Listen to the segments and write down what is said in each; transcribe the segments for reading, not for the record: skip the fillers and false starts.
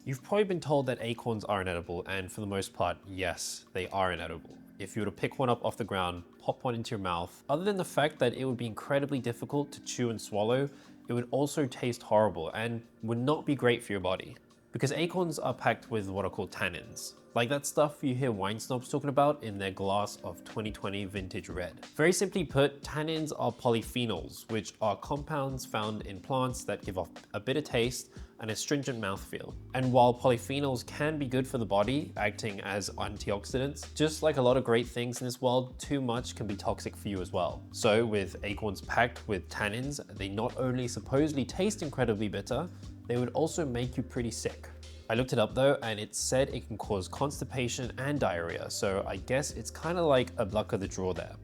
You've probably been told that acorns are inedible, and for the most part, yes, they are inedible. If you were to pick one up off the ground, pop one into your mouth, other than the fact that it would be incredibly difficult to chew and swallow, it would also taste horrible and would not be great for your body. Because acorns are packed with what are called tannins. Like that stuff you hear wine snobs talking about in their glass of 2020 vintage red. Very simply put, tannins are polyphenols, which are compounds found in plants that give off a bitter taste and astringent mouthfeel. And while polyphenols can be good for the body, acting as antioxidants, just like a lot of great things in this world, too much can be toxic for you as well. So with acorns packed with tannins, they not only supposedly taste incredibly bitter, they would also make you pretty sick. I looked it up though, and it said it can cause constipation and diarrhea, so I guess it's kind of like a luck of the draw there,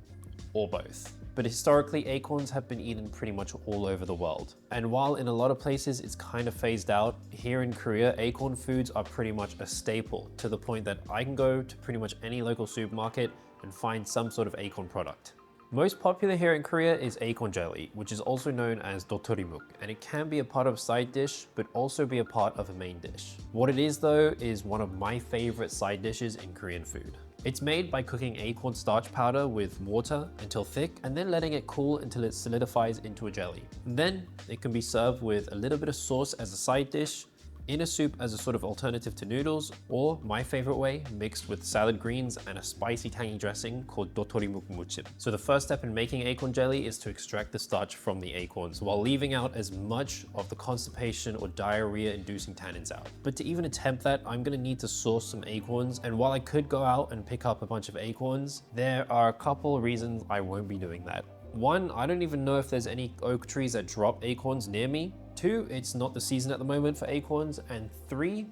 or both. But historically, acorns have been eaten pretty much all over the world. And while in a lot of places it's kind of phased out, here in Korea, acorn foods are pretty much a staple, to the point that I can go to pretty much any local supermarket and find some sort of acorn product. Most popular here in Korea is acorn jelly, which is also known as dotorimuk, and it can be a part of a side dish, but also be a part of a main dish. What it is though, is one of my favorite side dishes in Korean food. It's made by cooking acorn starch powder with water until thick, and then letting it cool until it solidifies into a jelly. And then it can be served with a little bit of sauce as a side dish, in a soup as a sort of alternative to noodles, or my favorite way, mixed with salad greens and a spicy tangy dressing called dotorimuk muchim. So the first step in making acorn jelly is to extract the starch from the acorns while leaving out as much of the constipation or diarrhea inducing tannins out. But to even attempt that, I'm gonna need to source some acorns, and while I could go out and pick up a bunch of acorns, there are a couple of reasons I won't be doing that. One, I don't even know if there's any oak trees that drop acorns near me. Two, it's not the season at the moment for acorns. And three,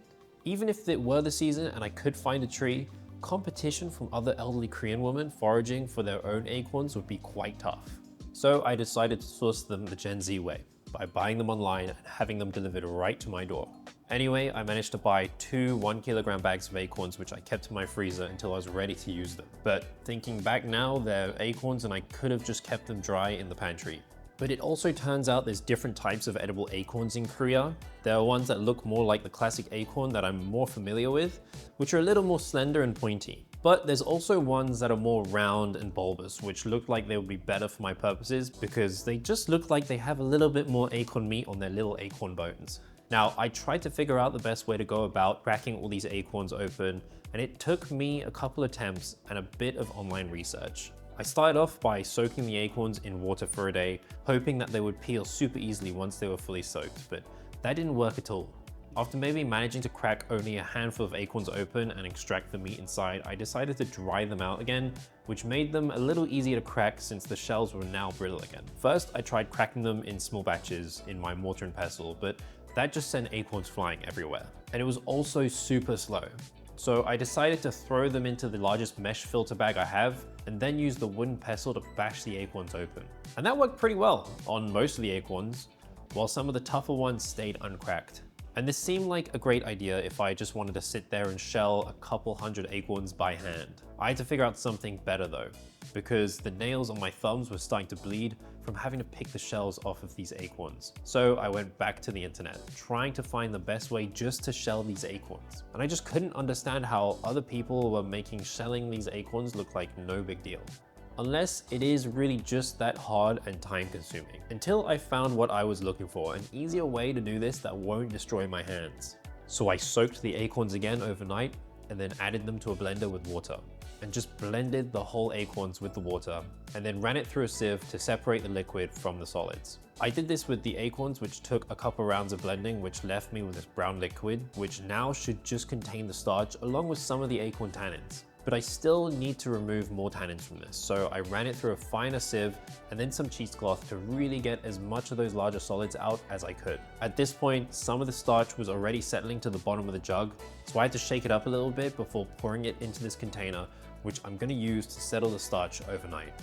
even if it were the season and I could find a tree, competition from other elderly Korean women foraging for their own acorns would be quite tough. So I decided to source them the Gen Z way, by buying them online and having them delivered right to my door. Anyway, I managed to buy 2 1-kilogram bags of acorns, which I kept in my freezer until I was ready to use them. But thinking back now, they're acorns and I could have just kept them dry in the pantry. But it also turns out there's different types of edible acorns in Korea. There are ones that look more like the classic acorn that I'm more familiar with, which are a little more slender and pointy. But there's also ones that are more round and bulbous, which look like they would be better for my purposes because they just look like they have a little bit more acorn meat on their little acorn bones. Now, I tried to figure out the best way to go about cracking all these acorns open, and it took me a couple attempts and a bit of online research. I started off by soaking the acorns in water for a day, hoping that they would peel super easily once they were fully soaked, but that didn't work at all. After maybe managing to crack only a handful of acorns open and extract the meat inside, I decided to dry them out again, which made them a little easier to crack since the shells were now brittle again. First, I tried cracking them in small batches in my mortar and pestle, but that just sent acorns flying everywhere. And it was also super slow. So I decided to throw them into the largest mesh filter bag I have, and then use the wooden pestle to bash the acorns open. And that worked pretty well on most of the acorns, while some of the tougher ones stayed uncracked. And this seemed like a great idea if I just wanted to sit there and shell a couple hundred acorns by hand. I had to figure out something better though, because the nails on my thumbs were starting to bleed from having to pick the shells off of these acorns. So I went back to the internet, trying to find the best way just to shell these acorns. And I just couldn't understand how other people were making shelling these acorns look like no big deal. Unless it is really just that hard and time consuming. Until I found what I was looking for, an easier way to do this that won't destroy my hands. So I soaked the acorns again overnight and then added them to a blender with water, and just blended the whole acorns with the water, and then ran it through a sieve to separate the liquid from the solids. I did this with the acorns, which took a couple rounds of blending, which left me with this brown liquid, which now should just contain the starch along with some of the acorn tannins. But I still need to remove more tannins from this, so I ran it through a finer sieve and then some cheesecloth to really get as much of those larger solids out as I could. At this point, some of the starch was already settling to the bottom of the jug, so I had to shake it up a little bit before pouring it into this container, which I'm gonna use to settle the starch overnight.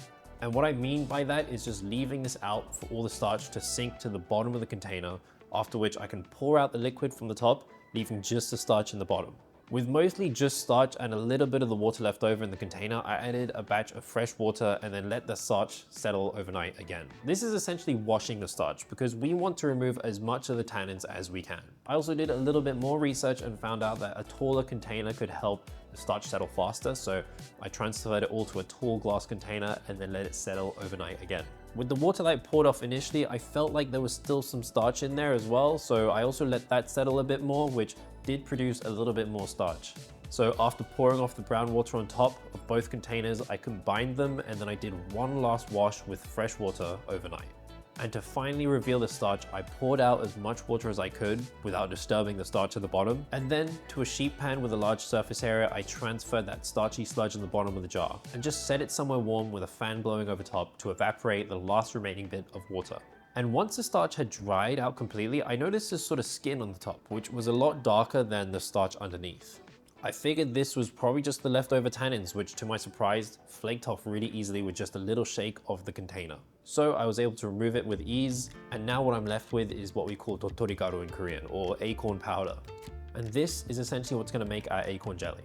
And what I mean by that is just leaving this out for all the starch to sink to the bottom of the container, after which I can pour out the liquid from the top, leaving just the starch in the bottom. With mostly just starch and a little bit of the water left over in the container, I added a batch of fresh water and then let the starch settle overnight again. This is essentially washing the starch because we want to remove as much of the tannins as we can. I also did a little bit more research and found out that a taller container could help the starch settle faster, so I transferred it all to a tall glass container and then let it settle overnight again. With the water that I poured off initially, I felt like there was still some starch in there as well, so I also let that settle a bit more, which did produce a little bit more starch. So after pouring off the brown water on top of both containers, I combined them and then I did one last wash with fresh water overnight. And to finally reveal the starch, I poured out as much water as I could without disturbing the starch at the bottom. And then to a sheet pan with a large surface area, I transferred that starchy sludge in the bottom of the jar and just set it somewhere warm with a fan blowing over top to evaporate the last remaining bit of water. And once the starch had dried out completely, I noticed this sort of skin on the top, which was a lot darker than the starch underneath. I figured this was probably just the leftover tannins, which to my surprise, flaked off really easily with just a little shake of the container. So I was able to remove it with ease, and now what I'm left with is what we call dotorigaru in Korean, or acorn powder. And this is essentially what's gonna make our acorn jelly.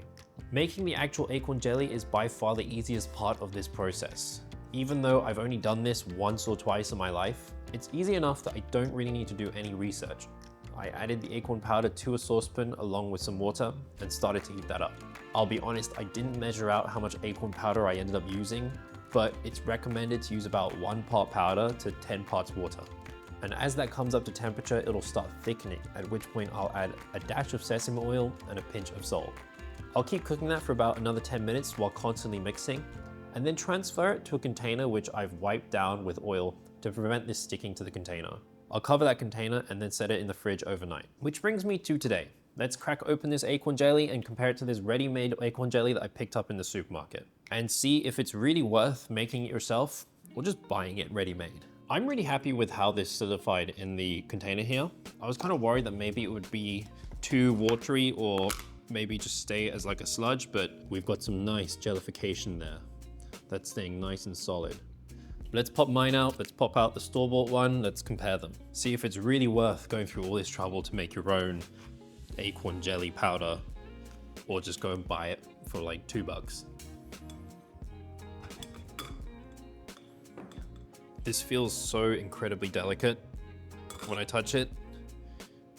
Making the actual acorn jelly is by far the easiest part of this process. Even though I've only done this once or twice in my life, it's easy enough that I don't really need to do any research. I added the acorn powder to a saucepan along with some water and started to heat that up. I'll be honest, I didn't measure out how much acorn powder I ended up using, but it's recommended to use about 1 part powder to 10 parts water. And as that comes up to temperature, it'll start thickening, at which point I'll add a dash of sesame oil and a pinch of salt. I'll keep cooking that for about another 10 minutes while constantly mixing, and then transfer it to a container which I've wiped down with oil to prevent this sticking to the container. I'll cover that container and then set it in the fridge overnight. Which brings me to today. Let's crack open this acorn jelly and compare it to this ready-made acorn jelly that I picked up in the supermarket and see if it's really worth making it yourself or just buying it ready-made. I'm really happy with how this solidified in the container here. I was kind of worried that maybe it would be too watery or maybe just stay as like a sludge, but we've got some nice jellification there. That's staying nice and solid. Let's pop mine out, let's pop out the store-bought one, let's compare them. See if it's really worth going through all this trouble to make your own acorn jelly powder, or just go and buy it for like $2. This feels so incredibly delicate when I touch it,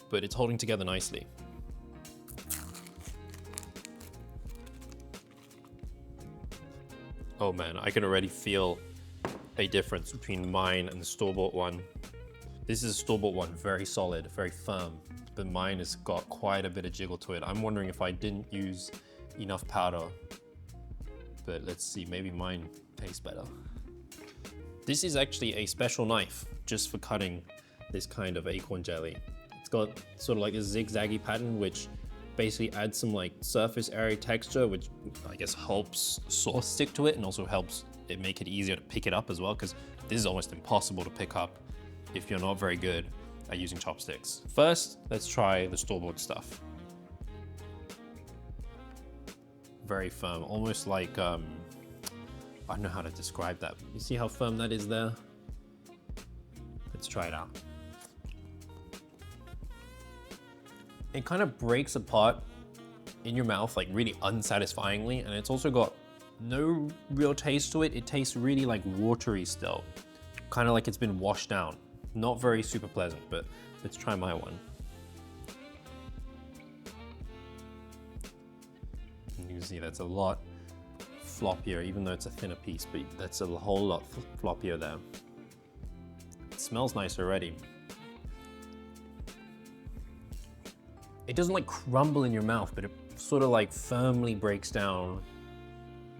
but it's holding together nicely. Oh man, I can already feel a difference between mine and the store-bought one. This is a store-bought one, very solid, very firm, but mine has got quite a bit of jiggle to it. I'm wondering if I didn't use enough powder, but let's see, maybe mine tastes better. This is actually a special knife just for cutting this kind of acorn jelly. It's got sort of like a zigzaggy pattern, which basically adds some like surface area texture, which I guess helps sauce stick to it and also helps it make it easier to pick it up as well, because this is almost impossible to pick up if you're not very good at using chopsticks. First, let's try the store-bought stuff. Very firm, almost like, I don't know how to describe that. You see how firm that is there? Let's try it out. It kind of breaks apart in your mouth, like really unsatisfyingly, and it's also got no real taste to it. It tastes really like watery still, kind of like it's been washed down. Not very super pleasant, but let's try my one. And you can see that's a lot floppier, even though it's a thinner piece, but that's a whole lot floppier there. It smells nice already. It doesn't like crumble in your mouth, but it sort of like firmly breaks down,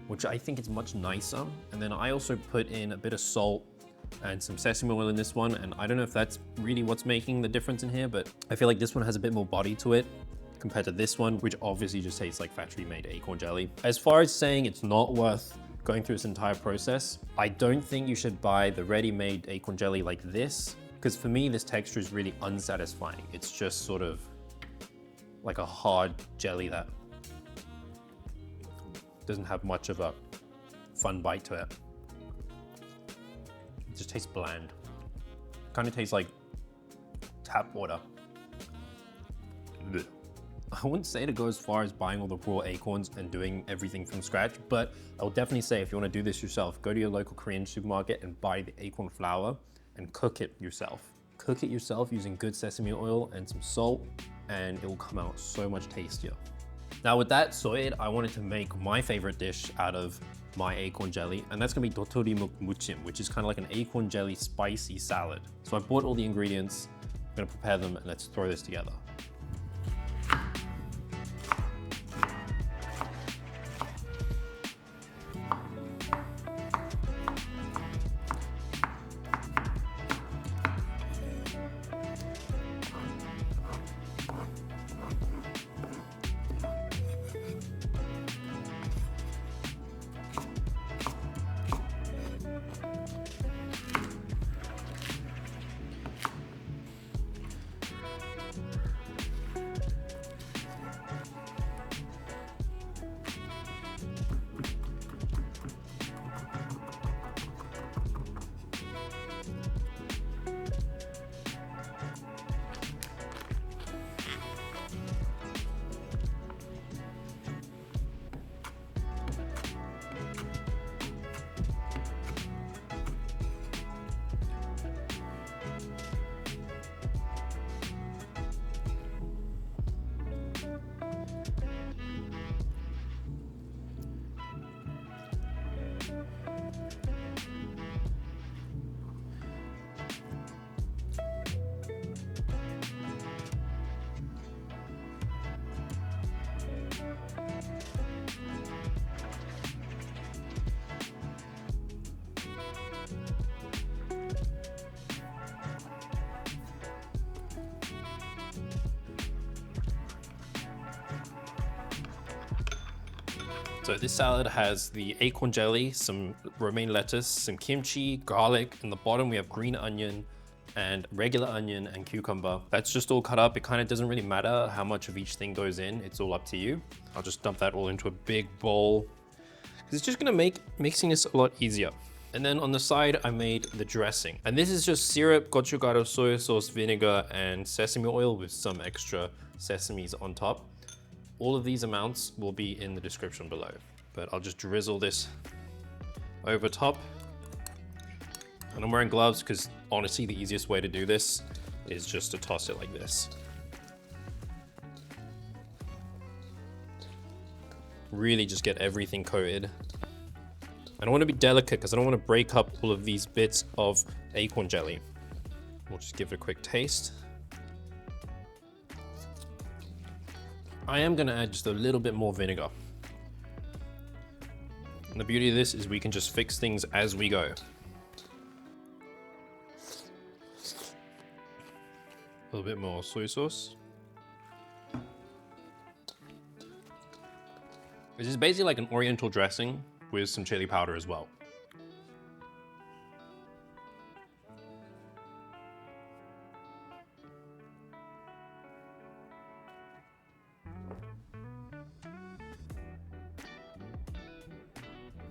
which I think is much nicer. And then I also put in a bit of salt and some sesame oil in this one, and I don't know if that's really what's making the difference in here, but I feel like this one has a bit more body to it compared to this one, which obviously just tastes like factory made acorn jelly. As far as saying it's not worth going through this entire process, I don't think you should buy the ready-made acorn jelly like this, because for me, this texture is really unsatisfying. It's just sort of like a hard jelly that doesn't have much of a fun bite to it. It just tastes bland. Kind of tastes like tap water. Ugh. I wouldn't say to go as far as buying all the raw acorns and doing everything from scratch, but I would definitely say if you want to do this yourself, go to your local Korean supermarket and buy the acorn flour and cook it yourself. Cook it yourself using good sesame oil and some salt, and it will come out so much tastier. Now with that said, I wanted to make my favorite dish out of my acorn jelly, and that's gonna be dotorimuk muchim, which is kind of like an acorn jelly spicy salad. So I bought all the ingredients, I'm gonna prepare them, and let's throw this together. So this salad has the acorn jelly, some romaine lettuce, some kimchi, garlic. In the bottom we have green onion and regular onion and cucumber. That's just all cut up. It kind of doesn't really matter how much of each thing goes in. It's all up to you. I'll just dump that all into a big bowl, because it's just gonna make mixing this a lot easier. And then on the side, I made the dressing. And this is just syrup, gochugaru, soy sauce, vinegar, and sesame oil with some extra sesames on top. All of these amounts will be in the description below, but I'll just drizzle this over top. And I'm wearing gloves because honestly, the easiest way to do this is just to toss it like this. Really just get everything coated. And I want to be delicate because I don't want to break up all of these bits of acorn jelly. We'll just give it a quick taste. I am gonna add just a little bit more vinegar. And the beauty of this is we can just fix things as we go. A little bit more soy sauce. This is basically like an oriental dressing with some chili powder as well.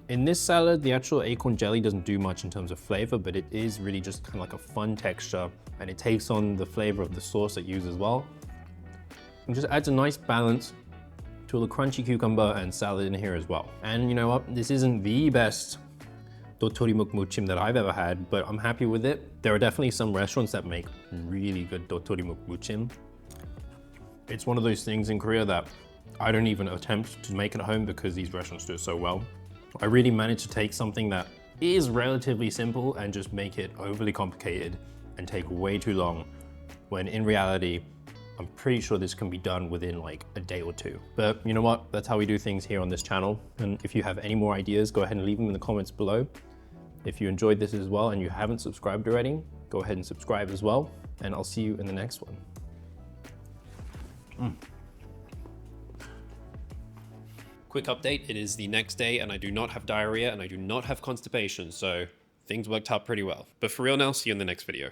In this salad, the actual acorn jelly doesn't do much in terms of flavor, but it is really just kind of like a fun texture, and it takes on the flavor of the sauce it uses as well. It just adds a nice balance to the crunchy cucumber and salad in here as well. And you know what? This isn't the best dotorimuk muchim that I've ever had, but I'm happy with it. There are definitely some restaurants that make really good dotorimuk muchim. It's one of those things in Korea that I don't even attempt to make at home because these restaurants do it so well. I really managed to take something that is relatively simple and just make it overly complicated and take way too long, when in reality, I'm pretty sure this can be done within like a day or two. But you know what? That's how we do things here on this channel. And if you have any more ideas, go ahead and leave them in the comments below. If you enjoyed this as well and you haven't subscribed already, go ahead and subscribe as well. And I'll see you in the next one. Quick update, it is the next day and I do not have diarrhea and I do not have constipation, so things worked out pretty well. But for real now, see you in the next video.